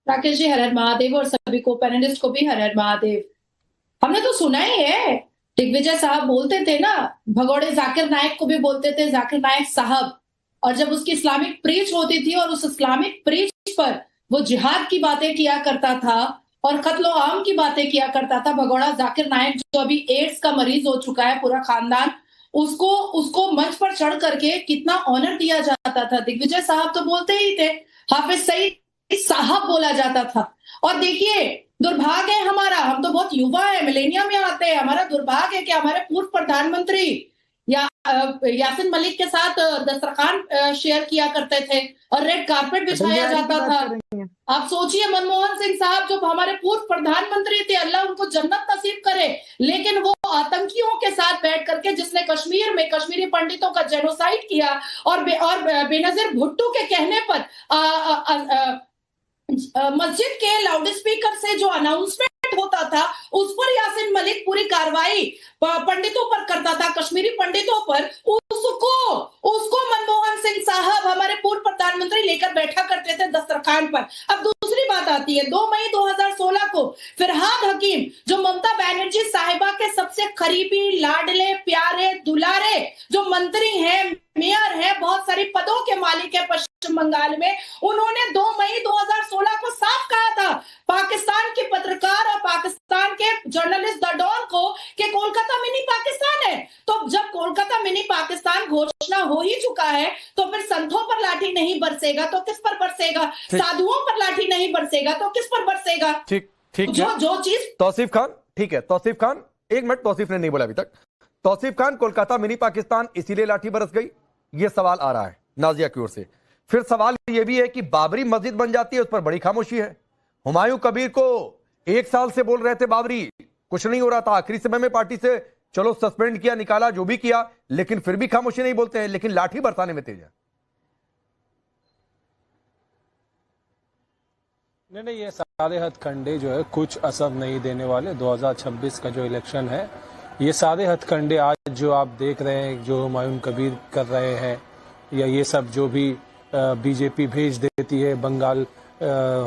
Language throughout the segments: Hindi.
राकेश जी, हर हर महादेव, और सभी को पैनलिस्ट को भी हर हर महादेव। हमने तो सुना ही है, दिग्विजय साहब बोलते थे ना, भगोड़े जाकिर नायक को भी बोलते थे जाकिर नायक साहब। और जब उसकी इस्लामिक प्रीच होती थी और उस इस्लामिक प्रीच पर वो जिहाद की बातें किया करता था और कत्लो आम की बातें किया करता था, भगोड़ा जाकिर नायक जो अभी एड्स का मरीज हो चुका है, पूरा खानदान, उसको उसको मंच पर चढ़ करके कितना ऑनर दिया जाता था। दिग्विजय साहब तो बोलते ही थे, हाफिज सईद साहब बोला जाता था। और देखिए, दुर्भाग्य है हमारा, हम तो बहुत युवा है, मिलेनियम में आते हैं, हमारा दुर्भाग्य है कि हमारे पूर्व प्रधानमंत्री यासिन मलिक के साथ दस्तरखान शेयर किया करते थे और रेड कारपेट बिछाया जाता था। आप सोचिए, मनमोहन सिंह साहब जो हमारे पूर्व प्रधानमंत्री थे, अल्लाह उनको जन्नत नसीब करे, लेकिन वो आतंकियों के साथ बैठ करके, जिसने कश्मीर में कश्मीरी पंडितों का जेनोसाइड किया और बेनजीर भुट्टो के कहने पर मस्जिद के लाउड स्पीकर से जो अनाउंसमेंट होता था, उस पर यासिन मलिक पूरी कार्रवाई पंडितों पर करता था, कश्मीरी पंडितों पर। उसको मनमोहन सिंह साहब, हमारे पूर्व प्रधानमंत्री, लेकर बैठा करते थे दस्तरखान पर। अब दूसरी बात आती है, 2 मई 2016 को फरहाद हकीम, जो ममता बनर्जी साहिबा के सबसे करीबी, लाडले, प्यारे, दुलारे जो मंत्री हैं, मेयर है, बहुत सारी पदों के मालिक है पश्चिम बंगाल में, उन्होंने 2 मई 2016 को साफ कहा था पाकिस्तान के पत्रकार और पाकिस्तान के जर्नलिस्ट द डॉन को कि कोलकाता मिनी पाकिस्तान है। तो जब कोलकाता मिनी पाकिस्तान घोषणा हो ही चुका है, तो फिर संतों पर लाठी नहीं बरसेगा तो किस पर बरसेगा, साधुओं पर लाठी नहीं बरसेगा तो किस पर बरसेगा। ठीक ठीक जो चीज तौसीफ खान, ठीक है तौसीफ खान, एक मिनट, तौसीफ ने नहीं बोला अभी तक। तौसीफ खान, कोलकाता मिनी पाकिस्तान इसीलिए लाठी बरस गई, ये सवाल आ रहा है नाजिया की ओर से। फिर सवाल यह भी है कि बाबरी मस्जिद बन जाती है, उस पर बड़ी खामोशी है। हुमायूं कबीर को 1 साल से बोल रहे थे बाबरी, कुछ नहीं हो रहा था, आखिरी समय में पार्टी से चलो सस्पेंड किया, निकाला, जो भी किया, लेकिन फिर भी खामोशी नहीं बोलते हैं, लेकिन लाठी बरसाने में तेज है। नहीं, ये सारे हथकंडे जो है कुछ असर नहीं देने वाले। 2026 का जो इलेक्शन है, ये सारे हथकंडे आज जो आप देख रहे हैं, जो हुमायूं कबीर कर रहे हैं, या ये सब जो भी बीजेपी भेज देती है बंगाल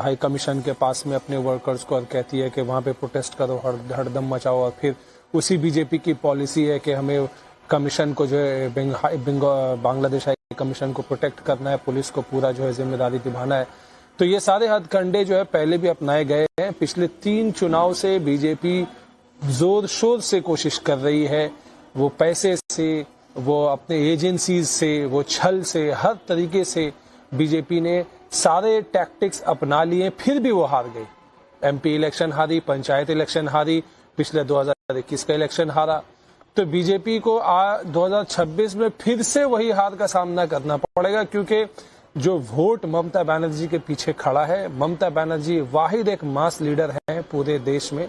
हाई कमीशन के पास में अपने वर्कर्स को और कहती है कि वहाँ पे प्रोटेस्ट करो, हड़दम मचाओ, और फिर उसी बीजेपी की पॉलिसी है कि हमें कमीशन को जो है बांग्लादेश हाई कमीशन को प्रोटेक्ट करना है, पुलिस को पूरा जो है जिम्मेदारी निभाना है। तो ये सारे हथकंडे जो है पहले भी अपनाए गए हैं। पिछले 3 चुनाव से बीजेपी जोर शोर से कोशिश कर रही है, वो पैसे से, वो अपने एजेंसीज से, वो छल से, हर तरीके से बीजेपी ने सारे टैक्टिक्स अपना लिए, फिर भी वो हार गई। एमपी इलेक्शन हारी, पंचायत इलेक्शन हारी, पिछले 2021 का इलेक्शन हारा। तो बीजेपी को 2026 में फिर से वही हार का सामना करना पड़ेगा, क्योंकि जो वोट ममता बनर्जी के पीछे खड़ा है, ममता बनर्जी वाहिद एक मास लीडर है पूरे देश में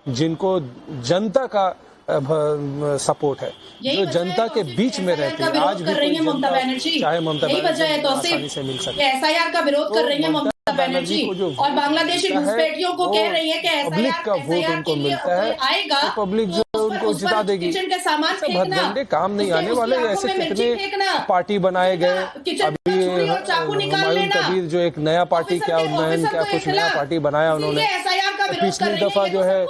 जिनको जनता का सपोर्ट है, जो जनता के बीच में रहती है। आज भी कोई जनता चाहे ममता बनर्जी आसानी से मिल सकती है। एसआईआर का विरोध कर रही है ममता बनर्जी और बांग्लादेशी घुसपैठियों को कह रही है कि पब्लिक का वोट उनको मिलता है, तो पब्लिक जो उनको जिता देगी। भद्दे काम नहीं आने वाले, ऐसे कितने पार्टी बनाए गए। अभी हुमायूं कबीर जो एक नया पार्टी, क्या उन्नयन, क्या कुछ नया पार्टी बनाया उन्होंने। पिछली दफा जो है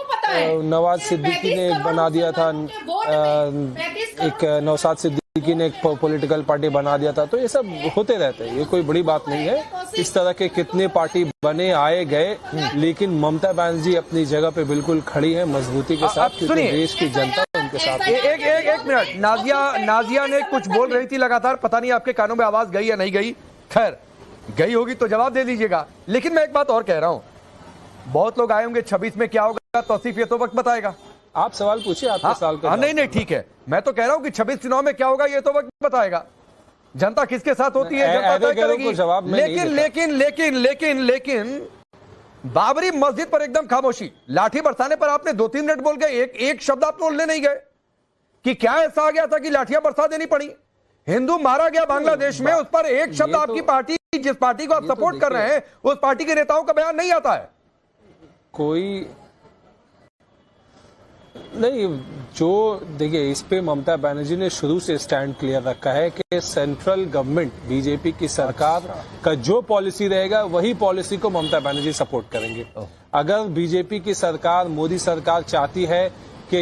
नवाज सिद्दीकी ने एक बना दिया था, एक नौशाद सिद्दीकी ने एक पॉलिटिकल पार्टी बना दिया था। तो ये सब होते रहते हैं, ये कोई बड़ी बात नहीं है। इस तरह के कितने पार्टी बने, आए गए, लेकिन ममता बनर्जी अपनी जगह पे बिल्कुल खड़ी है मजबूती के साथ, क्योंकि देश की जनता उनके साथ। एक मिनट, नाजिया ने कुछ बोल रही थी लगातार, पता नहीं आपके कानों में आवाज गई या नहीं गई, खैर गई होगी तो जवाब दे दीजिएगा। लेकिन मैं एक बात और कह रहा हूं, बहुत लोग आए होंगे 26 में क्या होगा, तौसीफ ये तो वक्त बताएगा। आप सवाल पूछिए, आपके सवाल का नहीं ठीक है, मैं तो कह रहा हूं कि 26 चुनाव में क्या होगा ये तो वक्त बताएगा। जनता किसके साथ होती है, जनता तय करेगी। लेकिन बाबरी मस्जिद पर एकदम खामोशी, लाठी बरसाने पर आपने 2-3 मिनट बोल गए, एक शब्द आप बोलने नहीं गए कि क्या ऐसा आ गया था कि लाठियां बरसा देनी पड़ी। हिंदू मारा गया बांग्लादेश में, उस पर एक शब्द आपकी पार्टी, जिस पार्टी को आप सपोर्ट कर रहे हैं, उस पार्टी के नेताओं का बयान नहीं आता है। कोई नहीं, जो देखिए, इस पे ममता बनर्जी ने शुरू से स्टैंड क्लियर रखा है कि सेंट्रल गवर्नमेंट, बीजेपी की सरकार का जो पॉलिसी रहेगा वही पॉलिसी को ममता बनर्जी सपोर्ट करेंगे। अगर बीजेपी की सरकार, मोदी सरकार चाहती है कि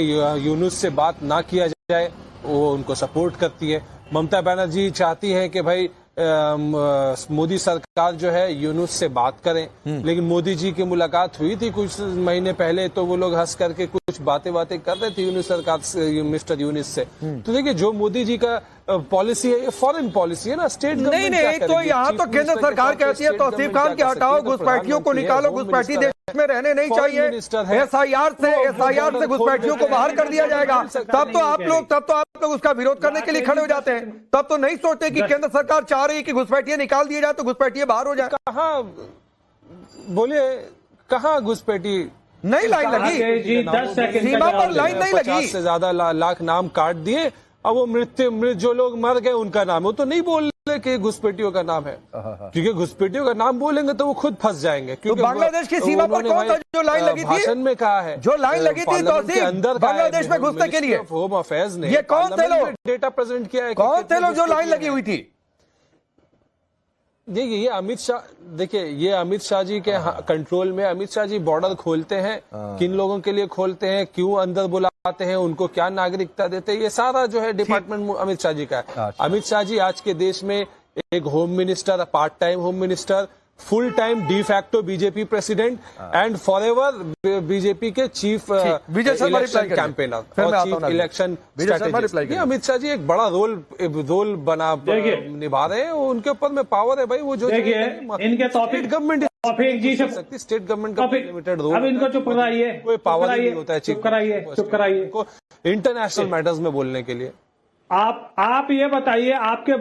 यूनुस से बात ना किया जाए, वो उनको सपोर्ट करती है। ममता बनर्जी चाहती है कि भाई मोदी सरकार जो है यूनुस से बात करें, लेकिन मोदी जी की मुलाकात हुई थी कुछ महीने पहले, तो वो लोग हंस करके कुछ बातें कर रहे थे यूनुस सरकार से, मिस्टर यूनुस से। तो देखिए, जो मोदी जी का पॉलिसी है, ये फॉरेन पॉलिसी है ना, स्टेट नहीं नहीं, तो यहाँ तो केंद्र सरकार कहती है तौसीफ खान के हटाओ, घुसपैठियों को निकालो, घुसपैठी देश में रहने नहीं चाहिए, एसआईआर से घुसपैठियों को बाहर कर दिया जाएगा। तब तो आप लोग उसका विरोध करने के लिए खड़े हो जाते हैं। तब तो नहीं सोचते कि केंद्र सरकार चाह रही है कि घुसपैठियां निकाल दिए जाए तो घुसपैठियां बाहर हो जाए। कहाँ बोलिए, कहाँ घुसपैठी नहीं लाइन लगी, 10 सेकंड सीमा पर लाइन नहीं लगी। 50 से ज्यादा लाख नाम काट दिए, अब वो मृत जो लोग मर गए उनका नाम, वो तो नहीं बोल रहे कि घुसपैठियों का नाम है, क्योंकि घुसपैठियों का नाम बोलेंगे तो वो खुद फंस जाएंगे। तो बांग्लादेश की सीमा पर कौन था जो लाइन लगी थी? भाषण में कहा है, जो लाइन लगी थी तो अंदर बांग्लादेश में घुसने के लिए होम अफेयर्स ने, ये कौन थे लोग, डेटा प्रेजेंट किया है, कौन थे लोग जो लाइन लगी हुई थी? देखिए, ये अमित शाह, देखिए ये अमित शाह जी के कंट्रोल में, अमित शाह जी बॉर्डर खोलते हैं, किन लोगों के लिए खोलते हैं, क्यों अंदर बुलाते हैं, उनको क्या नागरिकता देते हैं, ये सारा जो है डिपार्टमेंट अमित शाह जी का है। अमित शाह जी आज के देश में एक home minister, part time home minister, full time de facto BJP president and forever BJP के चीफ इलेक्शन कैंपेनर और chief election strategist. Amit Shah ji एक बड़ा रोल निभा रहे हैं, उनके ऊपर में पावर है भाई, वो जो इनके टॉपिक गवर्नमेंट जी से स्टेट गवर्नमेंट का लिमिटेड रोल, अब इनको चुप कराइए, कोई पावर नहीं होता है चुप कराइए इंटरनेशनल मैटर्स में बोलने के लिए। आप ये बताइए, आपके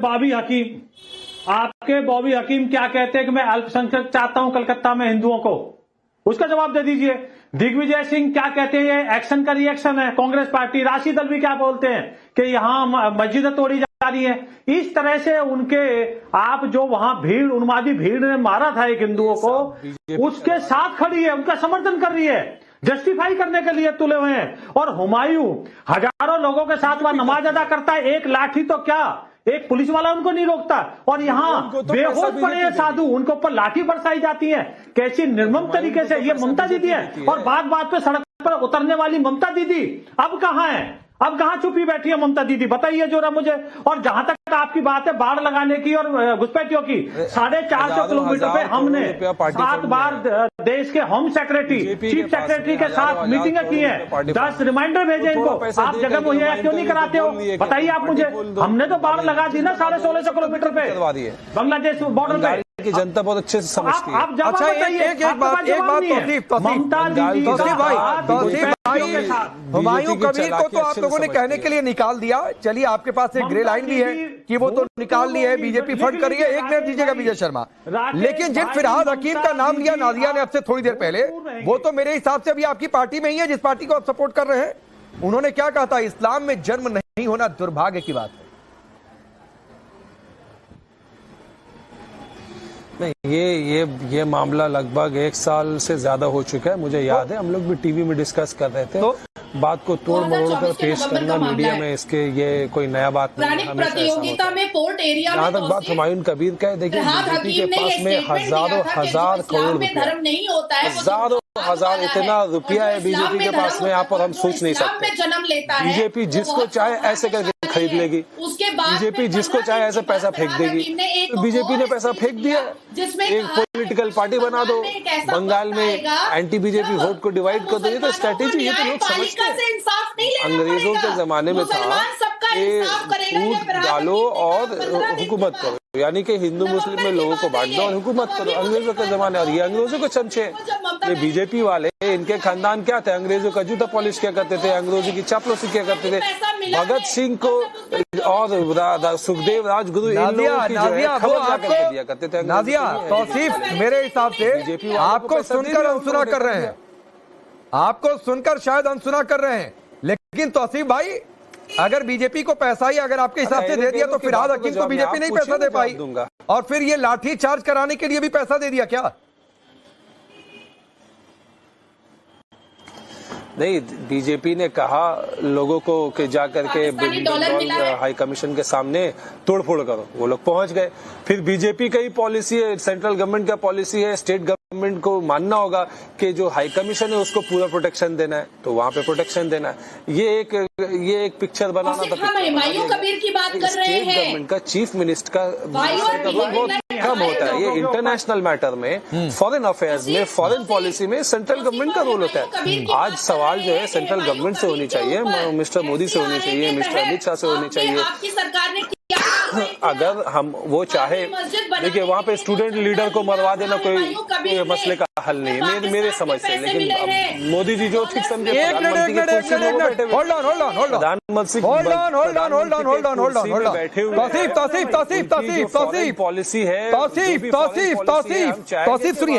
बॉबी हकीम क्या कहते हैं कि मैं अल्पसंख्यक चाहता हूं कलकत्ता में हिंदुओं को, उसका जवाब दे दीजिए। दिग्विजय सिंह क्या कहते हैं, ये एक्शन का रिएक्शन है कांग्रेस पार्टी। राशिद अल्वी क्या बोलते हैं कि यहां मस्जिदें तोड़ी जा रही है। इस तरह से उनके, आप जो वहां भीड़, उन्मादी भीड़ ने मारा था एक हिंदुओं को, उसके साथ खड़ी है, उनका समर्थन कर रही है, जस्टिफाई करने के लिए तुले हुए हैं। और हुमायूं हजारों लोगों के साथ वह नमाज अदा करता है, एक लाठी तो क्या, एक पुलिस वाला उनको नहीं रोकता, और यहाँ बेहोश पड़े हैं साधु, उनके ऊपर लाठी बरसाई जाती है। कैसी निर्मम तरीके से ये ममता दीदी है। और बात बात पे सड़क पर उतरने वाली ममता दीदी अब कहाँ है, अब कहाँ छुपी बैठी है ममता दीदी, बताइए जरा मुझे। और जहां तक आपकी बात है बाढ़ लगाने की और घुसपैठियों की, 450 किलोमीटर पे हमने 7 बार देश के होम सेक्रेटरी, चीफ सेक्रेटरी के साथ मीटिंगें की हैं, 10 रिमाइंडर भेजे इनको। आप जगह मुहैया क्यों नहीं कराते हो, बताइए आप मुझे। हमने तो बाढ़ लगा दी ना 1650 किलोमीटर पे बांग्लादेश बॉर्डर पे, की जनता बहुत अच्छे से समझती है। आप अच्छा एक बात ममता दीदी हुमायूं कबीर को तो आप लोगों ने कहने के लिए निकाल दिया, चलिए आपके पास एक ग्रे लाइन भी है कि वो तो निकाल ली है, बीजेपी फंड करी है, एक मिनट दीजिएगा विजय शर्मा। लेकिन जिन फिरहाद हकीम का नाम लिया नाजिया ने अब से थोड़ी देर पहले, वो तो मेरे हिसाब से अभी आपकी पार्टी में ही है, जिस पार्टी को आप सपोर्ट कर रहे हैं। उन्होंने क्या कहा था, इस्लाम में जन्म नहीं होना दुर्भाग्य की बात है। नहीं, ये मामला लगभग 1 साल से ज्यादा हो चुका है, मुझे याद है, हम लोग भी टीवी में डिस्कस कर रहे थे। तो बात को तोड़ मरोड़ कर पेश करना मीडिया में, इसके ये कोई नया बात नहीं है। प्रतियोगिता में पोर्ट एरिया जहाँ तक बात हुमायूं कबीर का है, देखिए बीजेपी के पास में हजारों हजार करोड़ रुपया, हजारों हजार इतना रुपया है बीजेपी के पास में, यहाँ पर हम सोच नहीं सकते। बीजेपी जिसको चाहे ऐसे करके खरीद लेगी, बीजेपी जिसको चाहे ऐसे पैसा फेंक देगी। बीजेपी ने पैसा फेंक दिया, एक पॉलिटिकल पार्टी बना दो, बंगाल में एंटी बीजेपी वोट को डिवाइड कर दो, ये तो स्ट्रेटेजी, ये तो लोग समझते हैं। अंग्रेजों के जमाने में था कि फूट डालो और हुकूमत करो, यानी कि हिंदू मुस्लिम में लोगों को बांट दो और हुकूमत करो, अंग्रेजों के जमाने। और ये अंग्रेजों को चमचे, ये बीजेपी वाले, इनके खानदान क्या थे, अंग्रेजों का जूता पॉलिश क्या करते थे, अंग्रेजों की चापलूसी क्या करते थे, भगत सिंह को और सुखदेव राजगुरु इन लोगों की जो है खबर जाकर दिया करते थे। नाजिया तौसीफ मेरे हिसाब से आपको सुनकर अनसुना कर रहे हैं, आपको सुनकर शायद अनसुना कर रहे हैं, लेकिन तौसीफ भाई अगर बीजेपी को पैसा ही अगर आपके हिसाब से दे दिया तो फिरहाद हकीम को बीजेपी नहीं पैसा दे पाई, और फिर ये लाठी चार्ज कराने के लिए भी पैसा दे दिया क्या? नहीं, बीजेपी ने कहा लोगों को कि जा करके पाकिस्तानी डॉलर मिला है। हाई कमीशन के सामने तोड़फोड़ करो, वो लोग पहुंच गए। फिर बीजेपी का ही पॉलिसी है, सेंट्रल गवर्नमेंट का पॉलिसी है, स्टेट गवर्नमेंट को मानना होगा कि जो हाई कमीशन है उसको पूरा प्रोटेक्शन देना है, तो वहां पे प्रोटेक्शन देना है। ये एक पिक्चर बनाना था। हम हुमायूं कबीर की बात कर रहे स्टेट हैं। गवर्नमेंट का चीफ मिनिस्टर का रोल बहुत कम होता है। ये इंटरनेशनल मैटर में, फॉरेन अफेयर्स में, फॉरेन पॉलिसी में सेंट्रल गवर्नमेंट का रोल होता है। आज सवाल जो है सेंट्रल गवर्नमेंट से होनी चाहिए, मिस्टर मोदी से होनी चाहिए, मिस्टर अमित शाह से होनी चाहिए। आपकी सरकार ने अगर हम वो चाहे, देखिए वहाँ पे स्टूडेंट लीडर को मरवा देना कोई मसले का हल नहीं है मेरे समझ से, लेकिन मोदी जी जो ठीक समझे, प्रधानमंत्री पॉलिसी है। तौसीफ सुनिए,